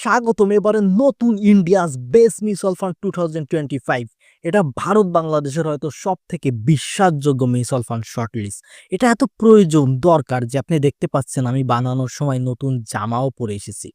স্বাগতম এবারে নতুন ইন্ডিয়াস বেস্ট মিউচুয়াল ফান্ড 2025। এটা ভারত বাংলাদেশের হয়তো সব থেকে বিশ্বাসযোগ্য মিউচুয়াল ফান্ড শর্টলিস্ট। এটা এত প্রয়োজন দরকার যে আপনি দেখতে পাচ্ছেন আমি বানানোর সময় নতুন জামাও পরে এসেছি।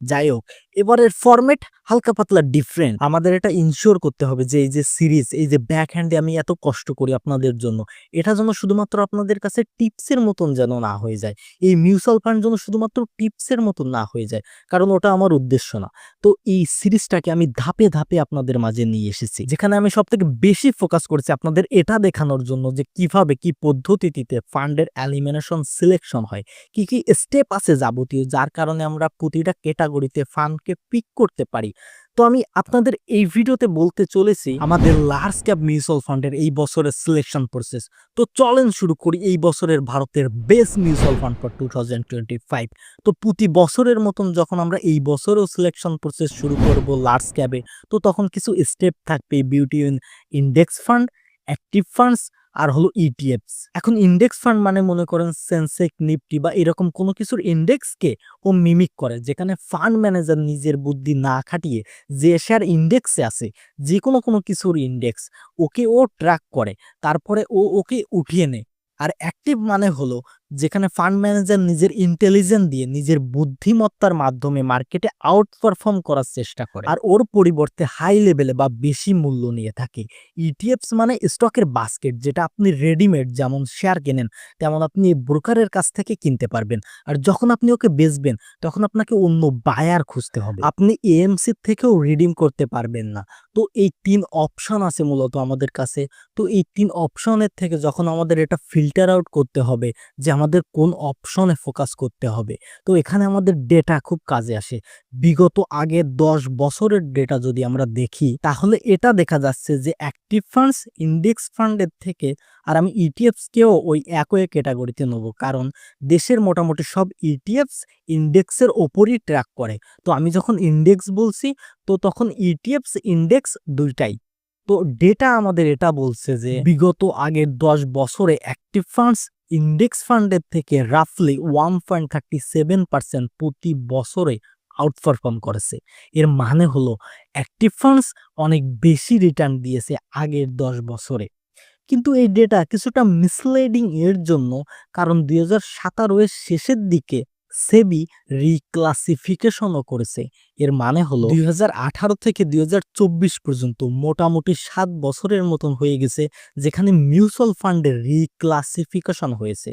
যাই হোক, এবারের ফরম্যাট হালকা পাতলা ডিফারেন্ট। আমাদের এটা ইনশিওর করতে হবে যে এই যে সিরিজ, এই যে ব্যাক হ্যান্ডে আমি এত কষ্ট করি আপনাদের জন্য, এটা যেন শুধুমাত্র আপনাদের কাছে টিপসের মতন যেন না হয়ে যায়। এই মিউচুয়াল ফান্ড যেন শুধুমাত্র টিপসের মতন না হয়ে যায়, কারণ ওটা আমার উদ্দেশ্য না। তো এই সিরিজটাকে আমি ধাপে ধাপে আপনাদের মাঝে নিয়ে এসেছি, যেখানে আমি সবথেকে বেশি ফোকাস করেছি আপনাদের এটা দেখানোর জন্য যে কিভাবে কি পদ্ধতিতে ফান্ডের এলিমিনেশন সিলেকশন হয়, কি কি স্টেপ আছে যাবতীয়, যার কারণে আমরা প্রতিটা ক্যাটাগরিতে ফান্ডকে পিক করতে পারি। তো আমি আপনাদের এই ভিডিওতে বলতে চলেছি আমাদের লার্জ ক্যাপ মিউচুয়াল ফান্ডের এই বছরের সিলেকশন প্রসেস। তো চলেন শুরু করি এই বছরের ভারতের বেস্ট মিউচুয়াল ফান্ড ফর 2025। তো প্রতি বছরের মতন যখন আমরা এই বছরেও সিলেকশন প্রসেস শুরু করব লার্জ ক্যাপে, তো তখন কিছু স্টেপ থাকবে। বিউটি ইন্ডেক্স ফান্ড, অ্যাক্টিভ ফান্ডস আর হলো ইটিএফস। এখন ইন্ডেক্স ফান্ড মানে মনে করেন সেন্সেক্স, নিফটি বা এরকম কোনো কিছুর ইন্ডেক্সকে ও মিমিক করে, যেখানে ফান্ড ম্যানেজার নিজের বুদ্ধি না খাটিয়ে যে শেয়ার ইন্ডেক্সে আছে, যে কোনো কিছুর ইন্ডেক্স, ওকে ও ট্র্যাক করে, তারপরে ওকে উঠিয়ে নেয়। আর অ্যাক্টিভ মানে হলো যেখানে ফান্ড ম্যানেজার নিজের ইন্টেলিজেন্স দিয়ে নিজের বুদ্ধিমত্তার মাধ্যমে মার্কেটে আউট পারফর্ম করার চেষ্টা করে আর ওর পরিবর্তে হাই লেভেলে বা বেশি মূল্য নিয়ে থাকে। ইটিএফস মানে স্টকের বাস্কেট, যেটা আপনি রেডিমেড যেমন শেয়ার কেনেন তেমন আপনি ব্রোকারের কাছ থেকে কিনতে পারবেন। আর যখন আপনি ওকে বেচবেন তখন আপনাকে অন্য বায়ার খুঁজতে হবে, আপনি এএমসি থেকেও রিডিম করতে পারবেন না। তো এই 3 অপশন আছে মূলত আমাদের কাছে। তো এই 3 অপশনের থেকে যখন আমাদের এটা ফিল্টার আউট করতে হবে যে আমাদের কোন অপশনে ফোকাস করতে হবে, তো এখানে আমাদের ডেটা খুব কাজে আসে। বিগত আগে 10 বছরের ডেটা যদি আমরা দেখি, তাহলে এটা দেখা যাচ্ছে যে অ্যাক্টিভ ফান্ডস ইন্ডেক্স ফান্ডের থেকে, আর আমি ইটিএফসকেও ওই একই ক্যাটাগরিতে নেব, কারণ দেশের মোটামুটি সব ইটিএফস ইন্ডেক্সের ওপরই ট্র্যাক করে। তো আমি যখন ইন্ডেক্স বলছি, তো তখন ইটিএফস ইন্ডেক্স দুইটাই। তো ডেটা আমাদের এটা বলছে যে বিগত আগের 10 বছরে অ্যাক্টিভ ফান্ডস ইন্ডেক্স ফান্ডের থেকে রাফলি 1.37% প্রতি বছরে আউটপারফর্ম করেছে। এর মানে হলো অ্যাক্টিভ ফান্ডস অনেক বেশি রিটার্ন দিয়েছে আগের 10 বছরে। কিন্তু এই ডেটা কিছুটা মিসলিডিং এর জন্য, কারণ 2017 এর শেষের দিকে সেবি রিক্লাসিফিকেশনও করেছে। এর মানে হলো 2018 থেকে 2024 পর্যন্ত মোটামুটি 7 বছরের মতন হয়ে গেছে যেখানে মিউচুয়াল ফান্ডের রিক্লাসিফিকেশন হয়েছে।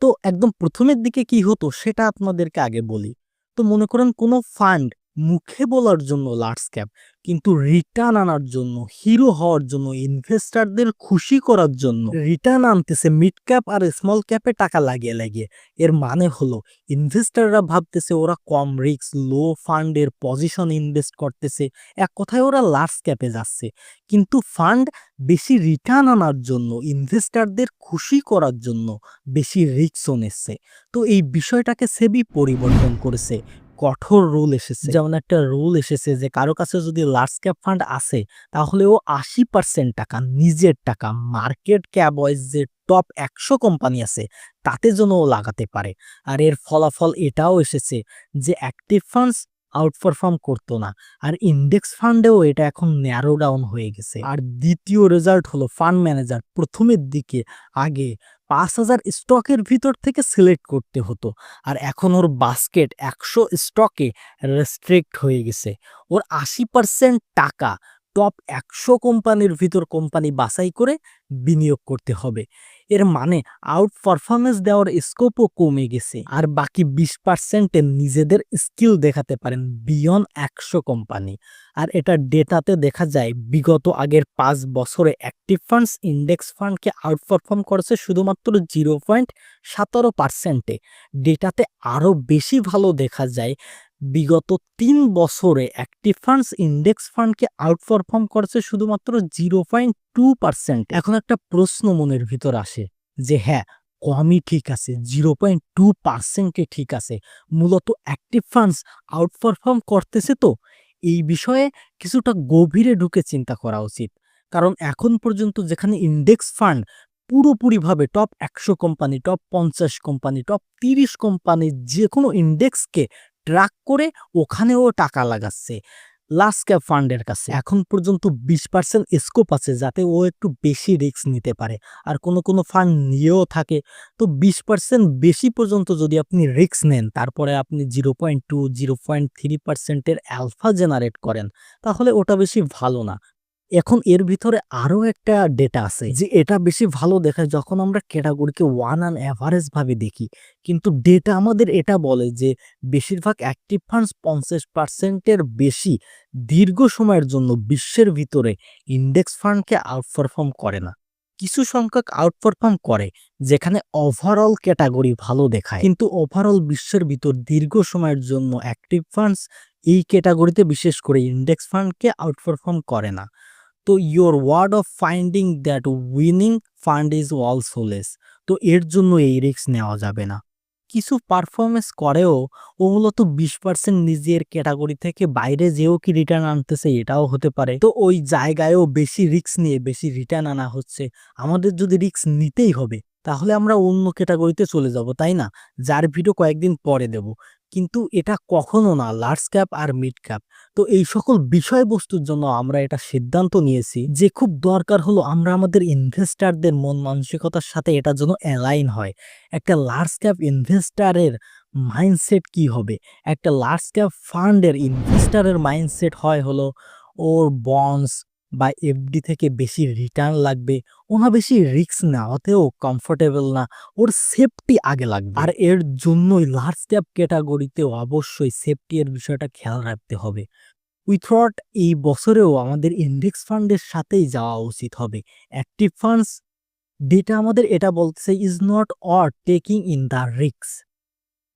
তো একদম প্রথমের দিকে কি হতো সেটা আপনাদেরকে আগে বলি। তো মনে করেন কোনো ফান্ড মুখে বলার জন্য লার্জ ক্যাপ, কিন্তু রিটার্ন আনার জন্য, হিরো হওয়ার জন্য, ইনভেস্টরদের খুশি করার জন্য রিটার্ন আনতেছে মিড ক্যাপ আর স্মল ক্যাপে টাকা লাগিয়ে লাগিয়ে। এর মানে হলো ইনভেস্টররা ভাবতেছে ওরা কম রিস্ক লো ফান্ডের পজিশন ইনভেস্ট করতেছে, এক কথায় ওরা লার্জ ক্যাপে যাচ্ছে। কিন্তু ফান্ড বেশি রিটার্ন আনার জন্য, ইনভেস্টরদের খুশি করার জন্য বেশি রিস্কও নিচ্ছে। তো এই বিষয়টাকে সেবি পরিবর্তন করেছে, কঠোর রুল এসেছে। যেমন একটা রুল এসেছে যে কারো কাছে যদি লার্জ ক্যাপ ফান্ড আছে, তাহলে ও 80% টাকা নিজের টাকা মার্কেট ক্যাপ ওয়াইজ যে টপ 100 কোম্পানি আছে তাতে যেন ও লাগাতে পারে। আর এর ফলাফল এটাও এসেছে যে অ্যাক্টিভ ফান্ডস আউটপারফর্ম করতো না, আর ইন্ডেক্স ফান্ডেও এটা এখন ন্যারো ডাউন হয়ে গেছে। আর দ্বিতীয় রেজাল্ট হলো ফান্ড ম্যানেজার প্রথমের দিকে আগে 5,000 স্টকের ভিতর থেকে সিলেক্ট করতে হতো, আর এখন ওর বাস্কেট 100 স্টকে রেস্ট্রিক্ট হয়ে গেছে। ওর 80% টাকা টপ 100 কোম্পানির ভিতর কোম্পানি বাছাই করে বিনিয়োগ করতে হবে। এর মানে আউট পারফরমেন্স দেওয়ার স্কোপও কমে গেছে, আর বাকি 20% নিজেদের স্কিল দেখাতে পারেন বিয়ন্ড 100 কোম্পানি। আর এটা ডেটাতে দেখা যায় বিগত আগের 5 বছরে অ্যাক্টিভ ফান্ডস ইন্ডেক্স ফান্ডকে আউটপারফর্ম করেছে শুধুমাত্র 0.17%। ডেটাতে আরও বেশি ভালো দেখা যায় বিগত 3 বছরে অ্যাক্টিভ ফান্ডস ইন্ডেক্স ফান্ডকে আউটপারফর্ম করেছে শুধুমাত্র 0.2%। এখন একটা প্রশ্ন মনের ভিতর আসে যে হ্যাঁ, কমই ঠিক আছে, 0.2% ঠিক আছে, মূলত অ্যাক্টিভ ফান্ডস আউটপারফর্ম করতেছে। তো এই বিষয়ে কিছুটা গভীরে ঢুকে চিন্তা করা উচিত, কারণ এখন পর্যন্ত যেখানে ইন্ডেক্স ফান্ড পুরোপুরিভাবে top 100 company, top 50 company, top 30 company যে কোনো ইন্ডেক্সকে ট্রাক করে ওখানেও টাকা লাগাচ্ছে লার্জ ক্যাপ ফান্ডের কাছে। এখন পর্যন্ত 20% স্কোপ আছে যাতে ও একটু বেশি রিস্ক নিতে পারে, আর কোনো ফান্ড নিয়েও থাকে। তো 20% বেশি পর্যন্ত যদি আপনি রিস্ক নেন, তারপরে আপনি 0.2 0.3% অ্যালফা জেনারেট করেন, তাহলে ওটা বেশি ভালো না। এখন এর ভিতরে আরো একটা ডেটা আছে যে এটা বেশি ভালো দেখায় যখন আমরা ক্যাটাগরিকে ওয়ান অ্যান অ্যাভারেজ ভাবে দেখি, কিন্তু ডেটা আমাদের এটা বলে যে বেশিরভাগ অ্যাক্টিভ ফান্ডস 50%-এর বেশি দীর্ঘ সময়ের জন্য বিশ্বের ভিতরে ইন্ডেক্স ফান্ডকে আউটপারফর্ম করে না। কিছু সংখ্যক আউটপারফর্ম করে যেখানে ওভারঅল ক্যাটাগরি ভালো দেখায়, কিন্তু ওভারঅল বিশ্বের ভিতর দীর্ঘ সময়ের জন্য অ্যাক্টিভ ফান্ডস এই ক্যাটাগরিতে বিশেষ করে ইন্ডেক্স ফান্ডকে আউটপারফর্ম করে না। তো your word of finding that winning fund is also less. তো এর জন্য এই রিস্ক নেওয়া যাবে না। কিছু পারফরমেন্স করেও ও মূলত 20% নিজের ক্যাটাগরি থেকে বাইরে যেও কি রিটার্ন আনতেছে এটাও হতে পারে। তো ওই জায়গায়ও বেশি রিস্ক নিয়ে বেশি রিটার্ন আনা হচ্ছে। আমাদের যদি রিস্ক নিতেই হবে তাহলে আমরা অন্য ক্যাটাগরিতে চলে যাব, তাই না? যার ভিডিও কয়েকদিন পরে দেব। কিন্তু এটা কখনো না লার্জ ক্যাপ আর মিড ক্যাপ। তো এই সকল বিষয়বস্তুর জন্য আমরা এটা সিদ্ধান্ত নিয়েছি যে খুব দরকার হলো আমরা আমাদের ইনভেস্টারদের মন মানসিকতার সাথে এটা যেন অ্যালাইন হয়। একটা লার্জ ক্যাপ ইনভেস্টারের মাইন্ডসেট কি হবে, একটা লার্জ ক্যাপ ফান্ডের ইনভেস্টারের মাইন্ডসেট হয় হলো ওর বন্ডস বা এফডি থেকে বেশি রিটার্ন লাগবে, ওনা বেশি রিস্ক নেওয়াতেও কমফোর্টেবল না, ওর সেফটি আগে লাগবে। আর এর জন্যই লার্জ ক্যাপ ক্যাটাগরিতেও অবশ্যই সেফটি এর বিষয়টা খেয়াল রাখতে হবে। উই থট এই বছরেও আমাদের ইন্ডেক্স ফান্ডের সাথেই যাওয়া উচিত হবে। অ্যাক্টিভ ফান্ডস ডেটা আমাদের এটা বলতেছে is not or taking in the risk.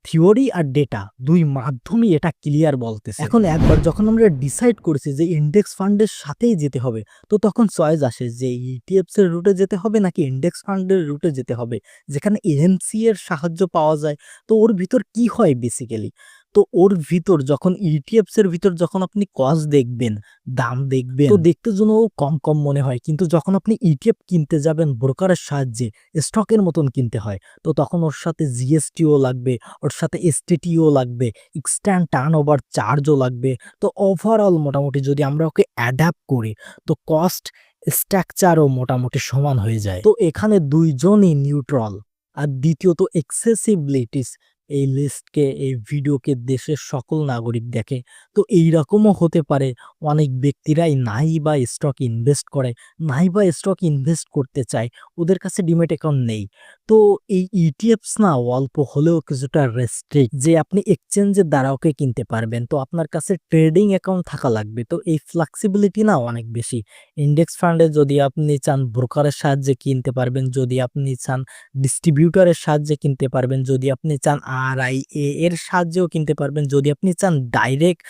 Theory আর ডেটা দুই মাধ্যমই এটা ক্লিয়ার বলতেছে। এখন একবার যখন আমরা ডিসাইড করেছি যে ইন্ডেক্স ফান্ডের সাথেই যেতে হবে, তো তখন চয়েস আসে যে ইটিএফস এর রুটে যেতে হবে নাকি ইন্ডেক্স ফান্ডের রুটে যেতে হবে, যেখানে এএমসি এর সাহায্য পাওয়া যায়। তো ওর ভিতর কি হয় বেসিক্যালি, তো ওর ভিতর যখন ইটিএফস এর ভিতর যখন আপনি কস্ট দেখবেন, দাম দেখবেন, তো দেখতে জন্য কম কম মনে হয়, কিন্তু যখন আপনি ইটিএফ কিনতে যাবেন ব্রোকারের সাহায্যে স্টকের মতন কিনতে হয়, তো তখন ওর সাথে জিএসটিও লাগবে, ওর সাথে এসটিটিও লাগবে, ইনস্ট্যান্ট টার্ন ওভার চার্জও লাগবে। তো ওভারঅল মোটামুটি যদি আমরা ওকে অ্যাডাপ্ট করি তো কস্ট স্ট্রাকচারও মোটামুটি সমান হয়ে যায়। তো এখানে দুইজনই নিউট্রাল। আর দ্বিতীয়ত এক্সেসিবিলিটিস, এই লিস্টকে এই ভিডিওকে দেশের সকল নাগরিক দেখে। তো এইরকমও হতে পারে অনেক ব্যক্তিরাই নাই বা স্টক ইনভেস্ট করে, নাই বা স্টক ইনভেস্ট করতে চায়, ওদের কাছে ডিমেট অ্যাকাউন্ট নেই। তো এই ইটিএফস না অল্প হলেও কিছুটা রেস্ট্রিক্ট যে আপনি এক্সচেঞ্জের দ্বারা ওকে কিনতে পারবেন, তো আপনার কাছে ট্রেডিং অ্যাকাউন্ট থাকা লাগবে। তো এই ফ্লেক্সিবিলিটি না অনেক বেশি। ইন্ডেক্স ফান্ডে যদি আপনি চান ব্রোকারের সাহায্যে কিনতে পারবেন, যদি আপনি চান ডিস্ট্রিবিউটরের সাহায্যে কিনতে পারবেন, যদি আপনি চান আরআইএ এর সাহায্যেও কিনতে পারবেন, যদি আপনি চান ডাইরেক্ট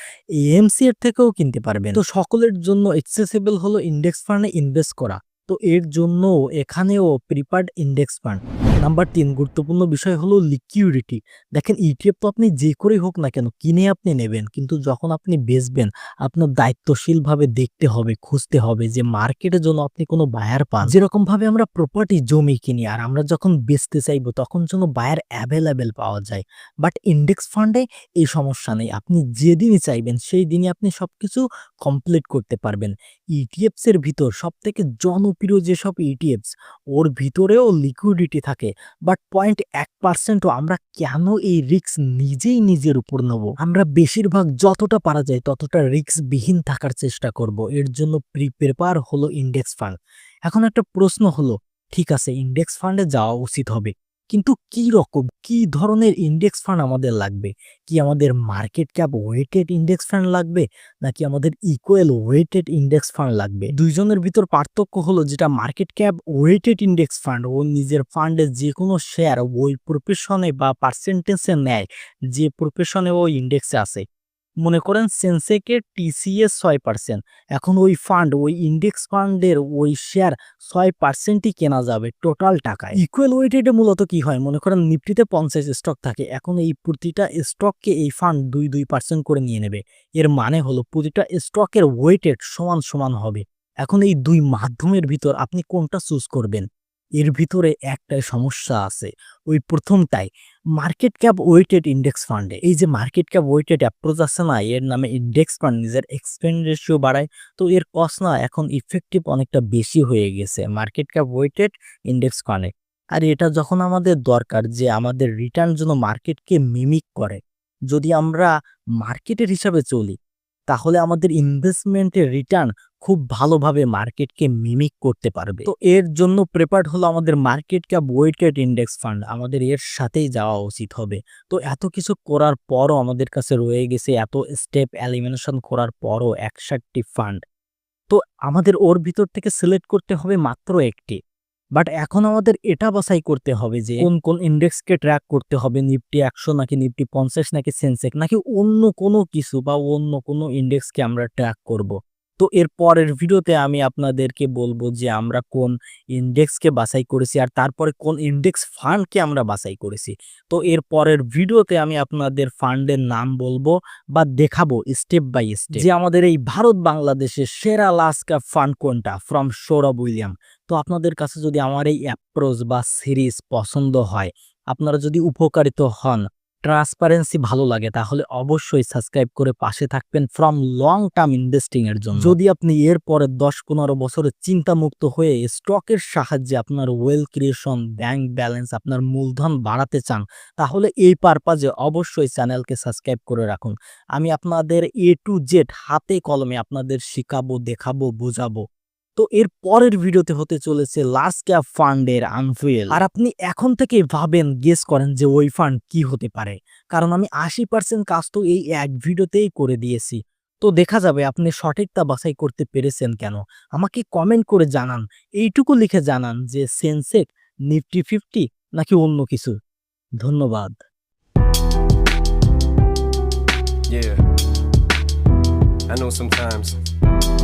এএমসি এর থেকেও কিনতে পারবেন। তো সকলের জন্য অ্যাক্সেসিবল হলো ইন্ডেক্স ফান্ডে ইনভেস্ট করা। তো এর জন্য এখানেও প্রিফার্ড ইন্ডেক্স ফান্ড। নাম্বার 3 গুরুত্বপূর্ণ বিষয় হলো লিকুইডিটি। দেখেন ইটিএফ তো আপনি যে করেই হোক না কেন কিনে আপনি নেবেন, কিন্তু যখন আপনি বেচবেন আপনার দায়িত্বশীলভাবে দেখতে হবে, খুঁজতে হবে যে মার্কেটের জন্য আপনি কোনো বায়ার পান। যেরকম ভাবে আমরা প্রপার্টি জমি কিনি আর আমরা যখন বেচতে চাইবো তখন যেন বায়ার অ্যাভেলেবেল পাওয়া যায়। বাট ইন্ডেক্স ফান্ডে এই সমস্যা নেই, আপনি যেদিনই চাইবেন সেই দিনই আপনি সবকিছু কমপ্লিট করতে পারবেন। ইটিএফস এর ভিতর সবথেকে জনপ্রিয় যেসব ইটিএফস ওর ভিতরেও লিকুইডিটি থাকে, বাট 0.1%ও আমরা কেন এই রিস্ক নিজেই নিজের উপর নেব? আমরা বেশিরভাগ যতটা পারা যায় ততটা রিস্ক বিহীন থাকার চেষ্টা করব। এর জন্য প্রিপেয়ার হলো ইন্ডেক্স ফান্ড। এখন একটা প্রশ্ন হলো, ঠিক আছে ইন্ডেক্স ফান্ডে যাওয়া উচিত হবে, কিন্তু কি রকম কি ধরনের ইন্ডেক্স ফান্ড আমাদের লাগবে? কি আমাদের market cap weighted index fund লাগবে নাকি আমাদের ইকুয়াল ওয়েটেড ইন্ডেক্স ফান্ড লাগবে? দুইজনের ভিতর পার্থক্য হলো যেটা market cap weighted index fund ও নিজের ফান্ডের যে কোনো শেয়ার ওই প্রফেশনে বা পার্সেন্টেজে নেয় যে প্রফেশনে ও ইন্ডেক্সে আছে। মনে করেন সেন্সেকের টিসিএস 6%, এখন ওই ফান্ড ওই ইন্ডেক্স ফান্ডের ওই শেয়ার 6%ই কেনা যাবে টোটাল টাকায়। ইকুয়াল ওয়েটেডে মূলত কি হয়, মনে করেন নিফটিতে 50 স্টক থাকে, এখন এই প্রতিটা স্টককে এই ফান্ড 2% করে নিয়ে নেবে। এর মানে হলো প্রতিটা স্টকের ওয়েটেড সমান সমান হবে। এখন এই দুই মাধ্যমের ভিতর আপনি কোনটা চুজ করবেন? এর ভিতরে একটাই সমস্যা আছে, ওই প্রথমটাই। মার্কেট ক্যাপ ওয়েটেড ইন্ডেক্স ফান্ডে এই যে মার্কেট ক্যাপ ওয়েটেড অ্যাপ্রোচ আছে না, এর নামে ইন্ডেক্স ফান্ড নিজের এক্সপেন্স রেশিও বাড়ায়। তো এর কস্ট না এখন ইফেক্টিভ অনেকটা বেশি হয়ে গেছে মার্কেট ক্যাপ ওয়েটেড ইন্ডেক্স ফান্ডে। আর এটা যখন আমাদের দরকার যে আমাদের রিটার্ন যেন মার্কেটকে মিমিক করে, যদি আমরা মার্কেটের হিসাবে চলি তাহলে আমাদের ইনভেস্টমেন্টের রিটার্ন খুব ভালোভাবে মার্কেটকে মিমিক করতে পারবে। তো এর জন্য প্রেপার্ড হলো আমাদের market cap weighted index fund, আমাদের এর সাথেই যাওয়া উচিত হবে। তো এত কিছু করার পরও আমাদের কাছে রয়ে গেছে, এত স্টেপ এলিমিনেশন করার পরও 61টি ফান্ড। তো আমাদের ওর ভিতর থেকে সিলেক্ট করতে হবে মাত্র একটি। বাট এখন আমাদের এটা বাছাই করতে হবে যে কোন কোন ইন্ডেক্সকে ট্র্যাক করতে হবে, নিফটি 100 নাকি নিফটি 50 নাকি সেন্সেক্স নাকি অন্য কোনো কিছু বা অন্য কোনো ইন্ডেক্সকে আমরা ট্র্যাক করব। তো এর পরের ভিডিওতে আমি আপনাদেরকে বলবো যে আমরা কোন ইন্ডেক্সকে বাছাই করেছি আর তারপরে কোন ইন্ডেক্স ফান্ডকে আমরা বাছাই করেছি। তো এর পরের ভিডিওতে আমি আপনাদের ফান্ডের নাম বলবো বা দেখাবো স্টেপ বাই স্টেপ যে আমাদের এই ভারত বাংলাদেশের সেরা লার্জ ক্যাপ ফান্ড কোনটা ফ্রম সৌরভ উইলিয়াম। তো আপনাদের কাছে যদি আমার এই অ্যাপ্রোচ বা সিরিজ পছন্দ হয়, আপনারা যদি উপকারিত হন, ট্রান্সপারেন্সি ভালো লাগে, তাহলে অবশ্যই সাবস্ক্রাইব করে পাশে থাকবেন ফ্রম লং টার্ম ইনভেস্টিং এর জন্য। যদি আপনি এর পরে 10-15 বছরের চিন্তামুক্ত হয়ে স্টকের সাহায্যে আপনার ওয়েলথ ক্রিয়েশন, ব্যাংক ব্যালেন্স, আপনার মূলধন বাড়াতে চান, তাহলে এই পারপাজে অবশ্যই চ্যানেলকে সাবস্ক্রাইব করে রাখুন। আমি আপনাদের A to Z হাতে কলমে আপনাদের শিখাবো, দেখাবো, বোঝাবো। তো এর পরের ভিডিওতে হতে চলেছে লার্জ ক্যাপ ফান্ডের আনফুয়েল। আর আপনি এখন থেকে ভাবেন, গেস করেন যে ওই ফান্ড কি হতে পারে, কারণ আমি 80% কাজ তো এই এক ভিডিওতেই করে দিয়েছি। তো দেখা যাবে আপনি সঠিকটা বাছাই করতে পেরেছেন কেন। আমাকে কমেন্ট করে জানান, এইটুকু লিখে জানান যে সেন্সেক্স, নিফটি 50 নাকি অন্য কিছু। ধন্যবাদ। Yeah, I know sometimes